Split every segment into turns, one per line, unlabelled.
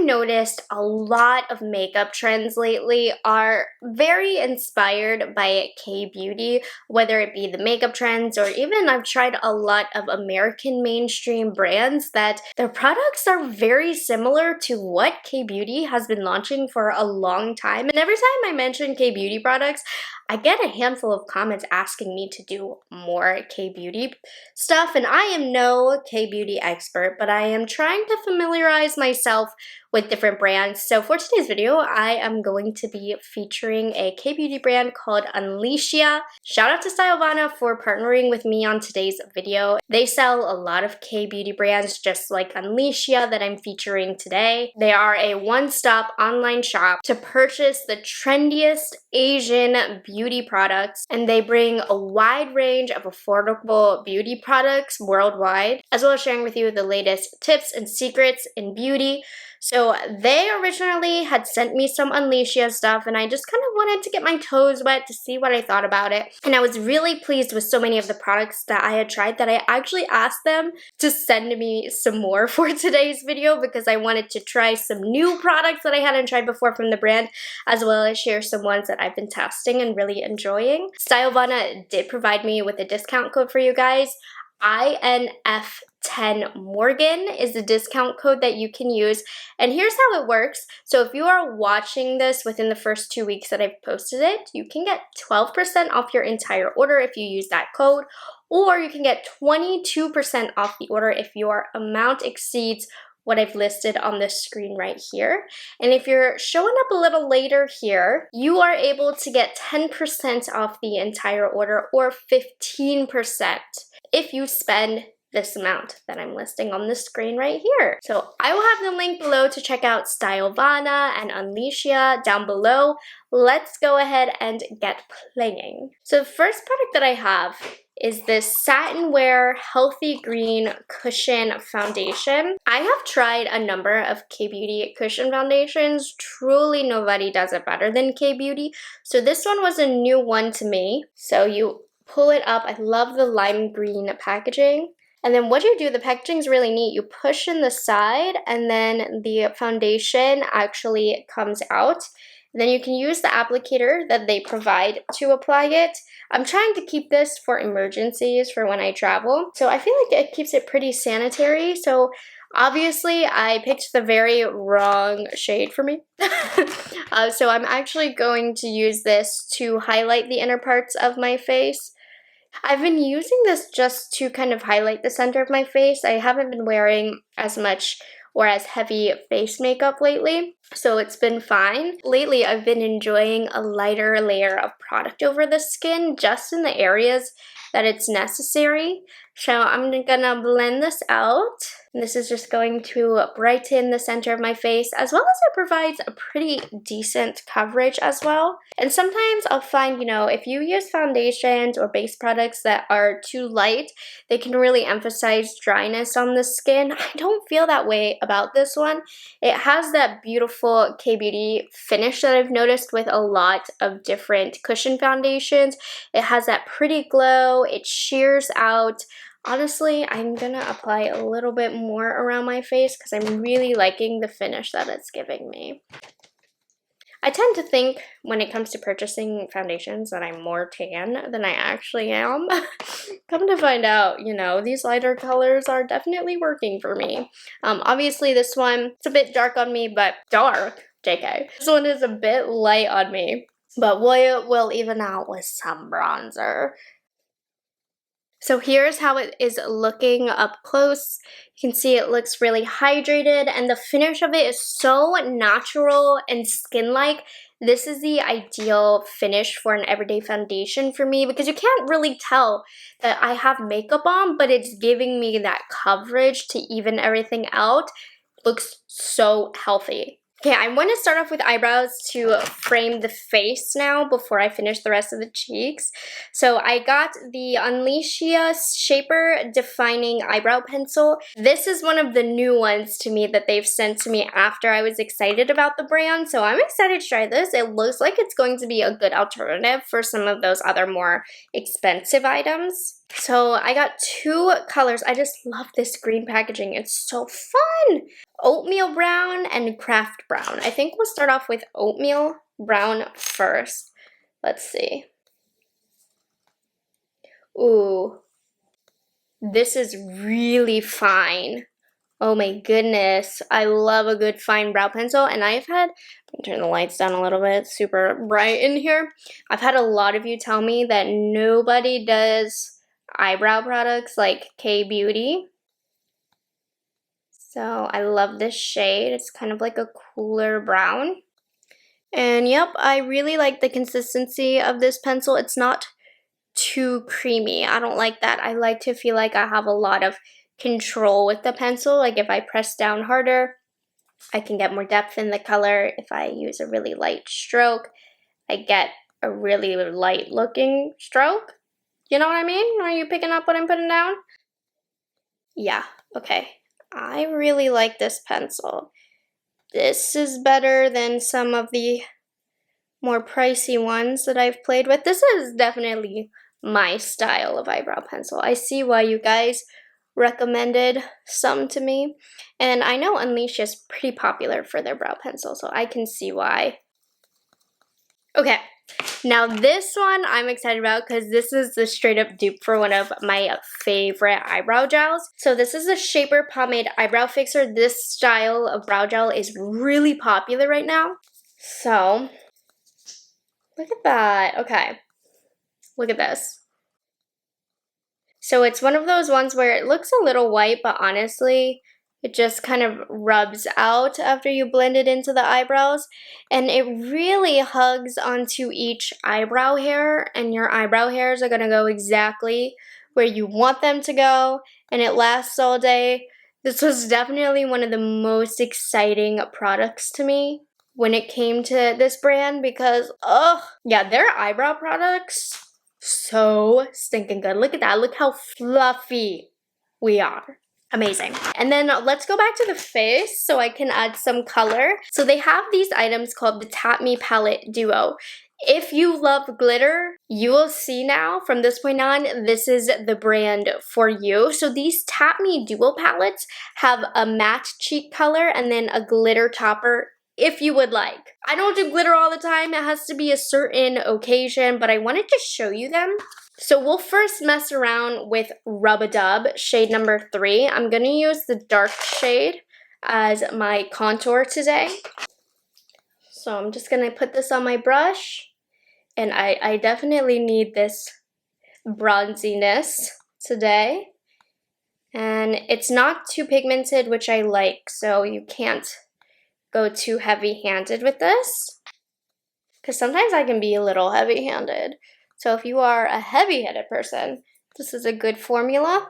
I've noticed a lot of makeup trends lately are very inspired by K-beauty, whether it be the makeup trends or even I've tried a lot of American mainstream brands that their products are very similar to what K-beauty has been launching for a long time. And every time I mention K-beauty products, I get a handful of comments asking me to do more K-beauty stuff, and I am no K-beauty expert, but I am trying to familiarize myself with different brands. So for today's video, I am going to be featuring a K-beauty brand called Unleashia. Shout out to Stylevana for partnering with me on today's video. They sell a lot of K-beauty brands just like Unleashia that I'm featuring today. They are a one-stop online shop to purchase the trendiest Asian beauty products, and they bring a wide range of affordable beauty products worldwide, as well as sharing with you the latest tips and secrets in beauty. So they originally had sent me some Unleashia stuff, and I just kind of wanted to get my toes wet to see what I thought about it. And I was really pleased with so many of the products that I had tried that I actually asked them to send me some more for today's video because I wanted to try some new products that I hadn't tried before from the brand, as well as share some ones that I've been testing and really enjoying. Stylevana did provide me with a discount code for you guys. INF10 Morgan is the discount code that you can use, and here's how it works. So if you are watching this within the first 2 weeks that I've posted it, you can get 12% off your entire order if you use that code, or you can get 22% off the order if your amount exceeds what I've listed on the screen right here. And if you're showing up a little later here, you are able to get 10% off the entire order or 15% if you spend this amount that I'm listing on the screen right here. So I will have the link below to check out Stylevana and Unleashia down below. Let's go ahead and get playing. So the first product that I have is this Satin Wear Healthy Green Cushion Foundation. I have tried a number of K-beauty cushion foundations. Truly nobody does it better than K-beauty. So this one was a new one to me. So you pull it up. I love the lime green packaging. And then what you do, the packaging is really neat. You push in the side and then the foundation actually comes out. And then you can use the applicator that they provide to apply it. I'm trying to keep this for emergencies for when I travel. So I feel like it keeps it pretty sanitary. So obviously I picked the very wrong shade for me. So I'm actually going to use this to highlight the inner parts of my face. I've been using this just to kind of highlight the center of my face. I haven't been wearing as much or as heavy face makeup lately, so it's been fine. Lately, I've been enjoying a lighter layer of product over the skin, just in the areas that it's necessary. So I'm gonna blend this out. And this is just going to brighten the center of my face, as well as it provides a pretty decent coverage as well. And sometimes I'll find, you know, if you use foundations or base products that are too light, they can really emphasize dryness on the skin. I don't feel that way about this one. It has that beautiful K-beauty finish that I've noticed with a lot of different cushion foundations. It has that pretty glow. It sheers out. Honestly, I'm gonna apply a little bit more around my face because I'm really liking the finish that it's giving me. I tend to think when it comes to purchasing foundations that I'm more tan than I actually am. Come to find out, you know, these lighter colors are definitely working for me. Obviously this one, it's a bit dark on me, but dark, JK. This one is a bit light on me, but we'll even out with some bronzer. So here's how it is looking up close. You can see it looks really hydrated, and the finish of it is so natural and skin-like. This is the ideal finish for an everyday foundation for me because you can't really tell that I have makeup on, but it's giving me that coverage to even everything out. Looks so healthy. Okay, I want to start off with eyebrows to frame the face now before I finish the rest of the cheeks. So I got the Unleashia Shaper Defining Eyebrow Pencil. This is one of the new ones to me that they've sent to me after I was excited about the brand. So I'm excited to try this. It looks like it's going to be a good alternative for some of those other more expensive items. So I got 2 colors. I just love this green packaging. It's so fun. Oatmeal brown and craft brown. I think we'll start off with oatmeal brown first. Let's see. Ooh, this is really fine. Oh my goodness, I love a good fine brow pencil, and I've had, turn the lights down a little bit, it's super bright in here. I've had a lot of you tell me that nobody does eyebrow products like K-Beauty. So I love this shade. It's kind of like a cooler brown. And yep, I really like the consistency of this pencil. It's not too creamy. I don't like that. I like to feel like I have a lot of control with the pencil. Like if I press down harder, I can get more depth in the color. If I use a really light stroke, I get a really light looking stroke. You know what I mean? Are you picking up what I'm putting down? Yeah, okay. I really like this pencil. This is better than some of the more pricey ones that I've played with. This is definitely my style of eyebrow pencil. I see why you guys recommended some to me. And I know Unleashia is pretty popular for their brow pencil, so I can see why. Okay, now this one I'm excited about because this is the straight up dupe for one of my favorite eyebrow gels. So this is a Shaper Pomade Eyebrow Fixer. This style of brow gel is really popular right now. So look at that. Okay, look at this. So it's one of those ones where it looks a little white, but honestly, it just kind of rubs out after you blend it into the eyebrows. And it really hugs onto each eyebrow hair, and your eyebrow hairs are going to go exactly where you want them to go, and it lasts all day. This was definitely one of the most exciting products to me when it came to this brand because, oh, yeah, their eyebrow products, so stinking good. Look at that. Look how fluffy we are. Amazing. And then let's go back to the face so I can add some color. So they have these items called the Tap Me Palette Duo. If you love glitter, you will see now from this point on, this is the brand for you. So these Tap Me Duo palettes have a matte cheek color and then a glitter topper if you would like. I don't do glitter all the time. It has to be a certain occasion, but I wanted to show you them. So we'll first mess around with Rub-a-Dub, shade number 3. I'm going to use the dark shade as my contour today. So I'm just going to put this on my brush. And I definitely need this bronziness today. And it's not too pigmented, which I like, so you can't go too heavy-handed with this. Because sometimes I can be a little heavy-handed. So if you are a heavy-headed person, this is a good formula.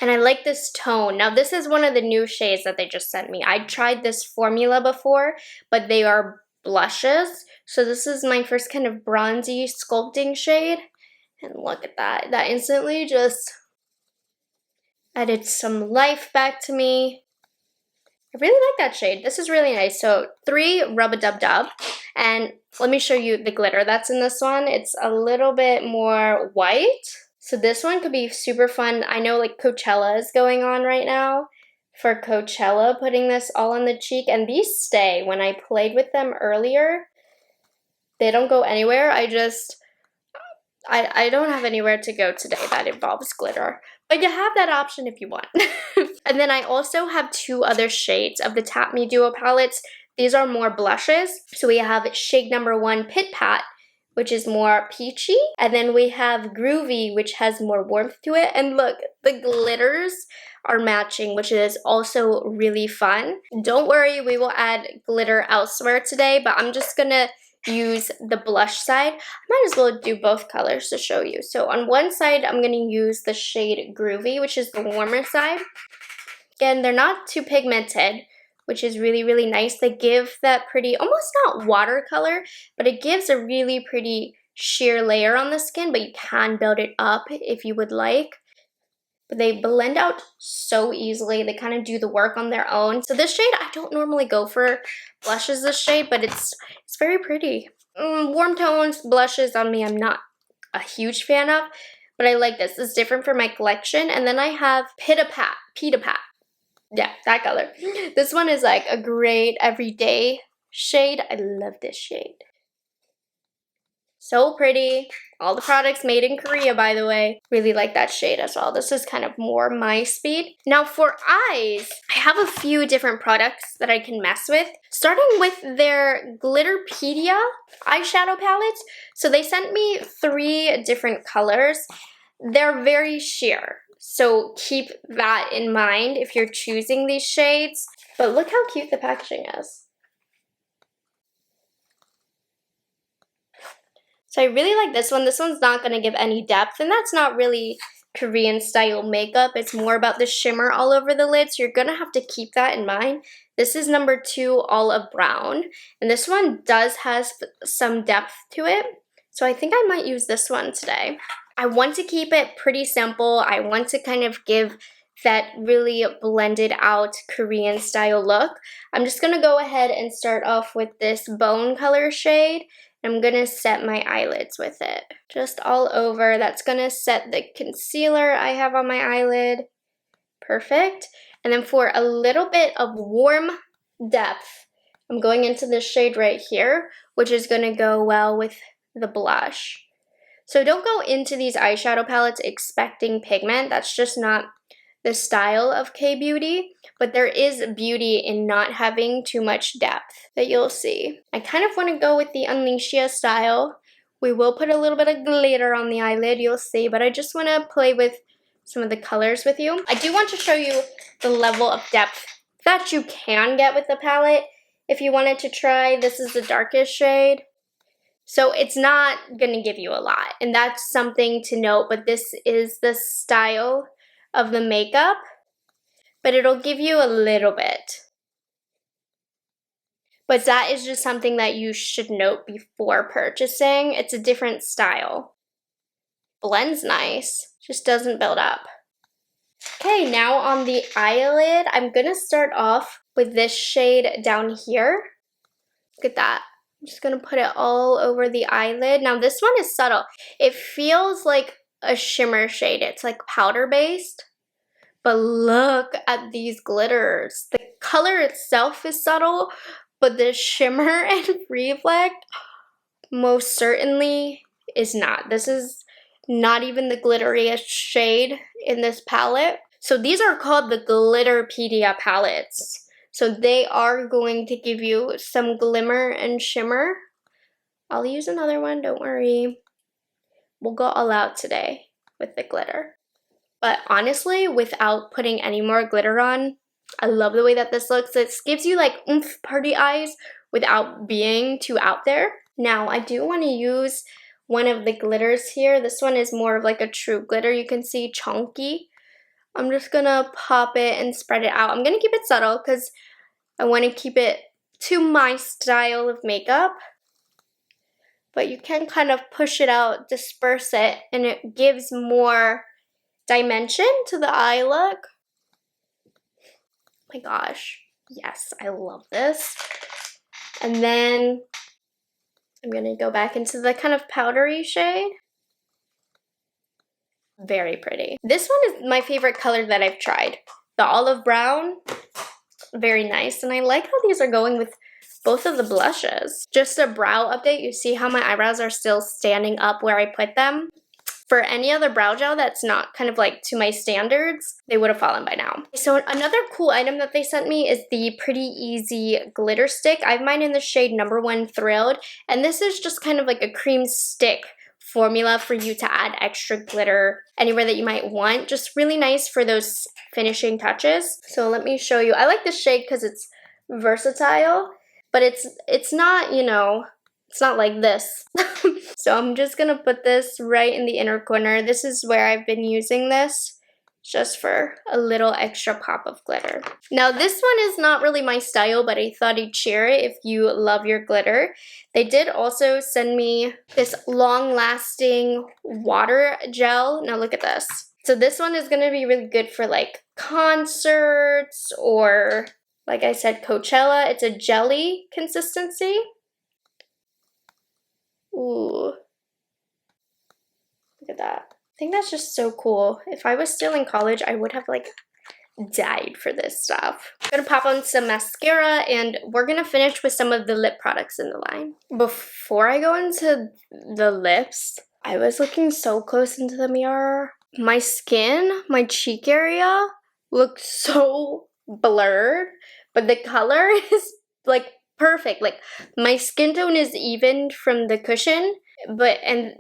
And I like this tone. Now this is one of the new shades that they just sent me. I tried this formula before, but they are blushes. So this is my first kind of bronzy sculpting shade. And look at that. That instantly just added some life back to me. I really like that shade. This is really nice. So 3 Rub-a-Dub-Dub. And let me show you the glitter that's in this one. It's a little bit more white. So this one could be super fun. I know like Coachella is going on right now. For Coachella, putting this all on the cheek. And these stay. When I played with them earlier, they don't go anywhere. I don't have anywhere to go today that involves glitter. But you have that option if you want. And then I also have 2 other shades of the Tap Me Duo palettes. These are more blushes. So we have shade number 1, Pit Pat, which is more peachy. And then we have Groovy, which has more warmth to it. And look, the glitters are matching, which is also really fun. Don't worry, we will add glitter elsewhere today, but I'm just gonna use the blush side. I might as well do both colors to show you. So on one side, I'm going to use the shade Groovy, which is the warmer side. Again, they're not too pigmented, which is really, really nice. They give that pretty, almost not watercolor, but it gives a really pretty sheer layer on the skin, but you can build it up if you would like. But they blend out so easily. They kind of do the work on their own. So this shade, I don't normally go for blushes this shade, but it's very pretty. Warm tones, blushes on me, I'm not a huge fan of. but I like this. It's different from my collection. And then I have Pita Pat. Yeah, that color. This one is like a great everyday shade. I love this shade. So pretty. All the products made in Korea, by the way. Really like that shade as well. This is kind of more my speed. Now for eyes, I have a few different products that I can mess with. Starting with their Glitterpedia eyeshadow palettes. So they sent me 3 different colors. They're very sheer. So keep that in mind if you're choosing these shades. But look how cute the packaging is. So I really like this one. This one's not going to give any depth, and that's not really Korean style makeup. It's more about the shimmer all over the lid, so you're going to have to keep that in mind. This is number 2, Olive Brown, and this one does have some depth to it, so I think I might use this one today. I want to keep it pretty simple. I want to kind of give that really blended out Korean style look. I'm just going to go ahead and start off with this bone color shade. I'm going to set my eyelids with it. Just all over. That's going to set the concealer I have on my eyelid. Perfect. And then for a little bit of warm depth, I'm going into this shade right here, which is going to go well with the blush. So don't go into these eyeshadow palettes expecting pigment. That's just not the style of K-beauty, but there is beauty in not having too much depth that you'll see. I kind of want to go with the Unleashia style. We will put a little bit of glitter on the eyelid, you'll see, but I just want to play with some of the colors with you. I do want to show you the level of depth that you can get with the palette. If you wanted to try, this is the darkest shade. So it's not going to give you a lot, and that's something to note, but this is the style of the makeup, but it'll give you a little bit. But that is just something that you should note before purchasing. It's a different style. Blends nice, just doesn't build up. Okay, now on the eyelid, I'm gonna start off with this shade down here. Look at that. I'm just gonna put it all over the eyelid. Now this one is subtle. It feels like a shimmer shade. It's like powder based. But look at these glitters. The color itself is subtle, but the shimmer and reflect most certainly is not. This is not even the glitteriest shade in this palette. So these are called the Glitterpedia palettes. So they are going to give you some glimmer and shimmer. I'll use another one, don't worry. We'll go all out today with the glitter. But honestly, without putting any more glitter on, I love the way that this looks. It gives you like oomph party eyes without being too out there. Now, I do want to use one of the glitters here. This one is more of like a true glitter. You can see chunky. I'm just going to pop it and spread it out. I'm going to keep it subtle because I want to keep it to my style of makeup. But you can kind of push it out, disperse it, and it gives more dimension to the eye look. Oh my gosh, yes, I love this. And then I'm gonna go back into the kind of powdery shade. Very pretty. This one is my favorite color that I've tried. The olive brown, very nice. And I like how these are going with both of the blushes. Just a brow update, you see how my eyebrows are still standing up where I put them? For any other brow gel that's not kind of like to my standards, they would have fallen by now. So another cool item that they sent me is the Pretty Easy glitter stick. I have mine in the shade number 1 Thrilled, and this is just kind of like a cream stick formula for you to add extra glitter anywhere that you might want. Just really nice for those finishing touches. So let me show you. I like this shade because it's versatile, but it's not, you know, it's not like this. So I'm just gonna put this right in the inner corner. This is where I've been using this, just for a little extra pop of glitter. Now this one is not really my style, but I thought I'd share it if you love your glitter. They did also send me this long-lasting water gel. Now look at this. So this one is gonna be really good for like concerts or, like I said, Coachella. It's a jelly consistency. Ooh, look at that. I think that's just so cool. If I was still in college, I would have like died for this stuff. I'm gonna pop on some mascara and we're gonna finish with some of the lip products in the line. Before I go into the lips, I was looking so close into the mirror. My skin, my cheek area looks so blurred, but the color is like perfect. Like my skin tone is even from the cushion, and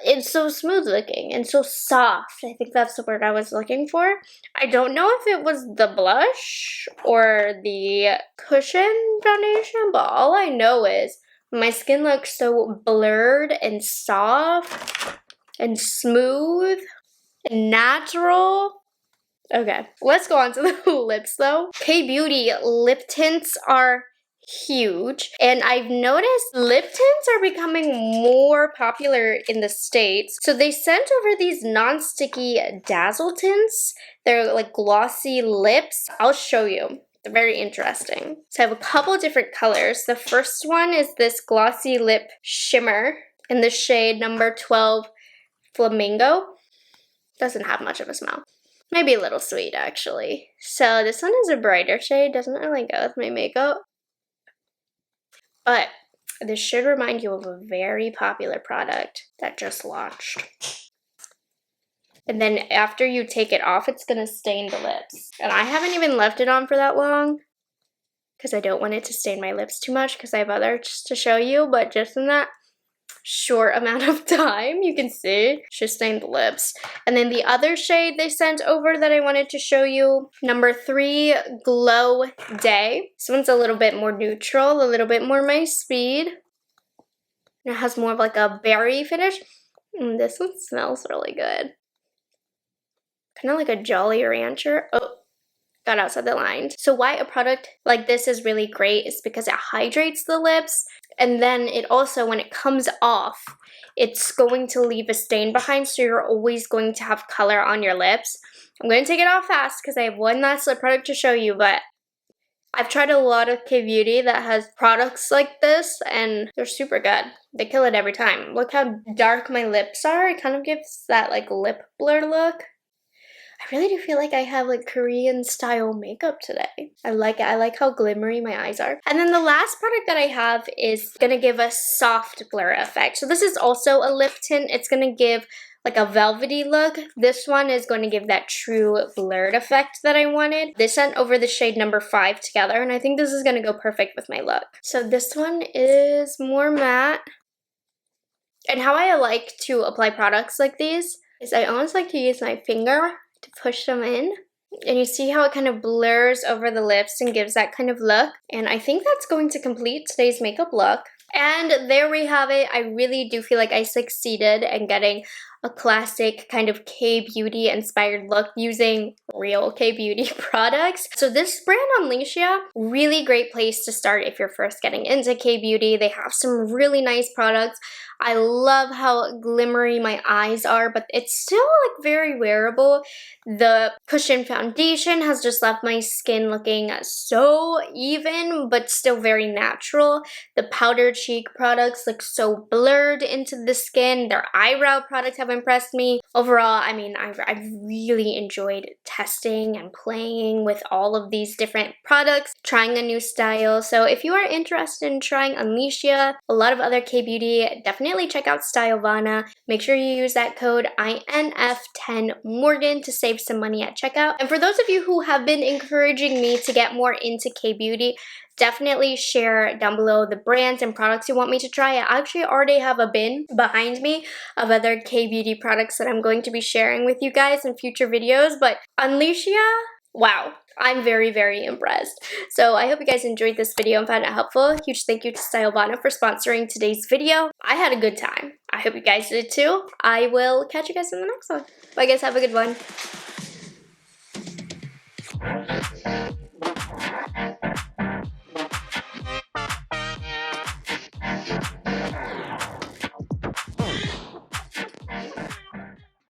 it's so smooth looking and so soft. I think that's the word I was looking for. I don't know if it was the blush or the cushion foundation, but all I know is my skin looks so blurred and soft and smooth and natural. Okay, let's go on to the lips though. K-Beauty lip tints are huge, and I've noticed lip tints are becoming more popular in the States. So they sent over these non-sticky dazzle tints. They're like glossy lips. I'll show you. They're very interesting. So I have a couple different colors. The first one is this glossy lip shimmer in the shade number 12 Flamingo. Doesn't have much of a smell. Maybe a little sweet, actually. So this one is a brighter shade. Doesn't really go with my makeup. But this should remind you of a very popular product that just launched. And then after you take it off, it's going to stain the lips. And I haven't even left it on for that long because I don't want it to stain my lips too much because I have others to show you. But just in that short amount of time, you can see she stained the lips. And then the other shade they sent over that I wanted to show you, number 3 Glow Day. This one's a little bit more neutral, a little bit more my speed. And it has more of like a berry finish. And this one smells really good. Kind of like a Jolly Rancher. Oh, got outside the line. So why a product like this is really great is because it hydrates the lips, and then it also, when it comes off, it's going to leave a stain behind, so you're always going to have color on your lips. I'm going to take it off fast because I have one last lip product to show you, but I've tried a lot of K-Beauty that has products like this, and they're super good. They kill it every time. Look how dark my lips are. It kind of gives that like lip blur look. I really do feel like I have like Korean style makeup today. I like it. I like how glimmery my eyes are. And then the last product that I have is gonna give a soft blur effect. So this is also a lip tint. It's gonna give like a velvety look. This one is going to give that true blurred effect that I wanted. They sent over the shade number 5 together, and I think this is gonna go perfect with my look. So this one is more matte. And how I like to apply products like these is I always like to use my finger to push them in, and you see how it kind of blurs over the lips and gives that kind of look. And I think that's going to complete today's makeup look. And there we have it. I really do feel like I succeeded in getting a classic kind of K-Beauty inspired look using real K-Beauty products. So this brand Unleashia, really great place to start if you're first getting into K-Beauty. They have some really nice products. I love how glimmery my eyes are, but it's still like very wearable. The cushion foundation has just left my skin looking so even, but still very natural. The powder cheek products look so blurred into the skin. Their eyebrow products have impressed me. Overall, I mean, I've really enjoyed testing and playing with all of these different products, trying a new style. So if you are interested in trying Unleashia, a lot of other K-Beauty, definitely check out Stylevana. Make sure you use that code INF10Morgan to save some money at checkout. And for those of you who have been encouraging me to get more into K-Beauty, definitely share down below the brands and products you want me to try. I actually already have a bin behind me of other K-Beauty products that I'm going to be sharing with you guys in future videos. But Unleashia, wow, I'm very, very impressed. So I hope you guys enjoyed this video and found it helpful. Huge thank you to Stylevana for sponsoring today's video. I had a good time. I hope you guys did too. I will catch you guys in the next one. Bye guys, have a good one.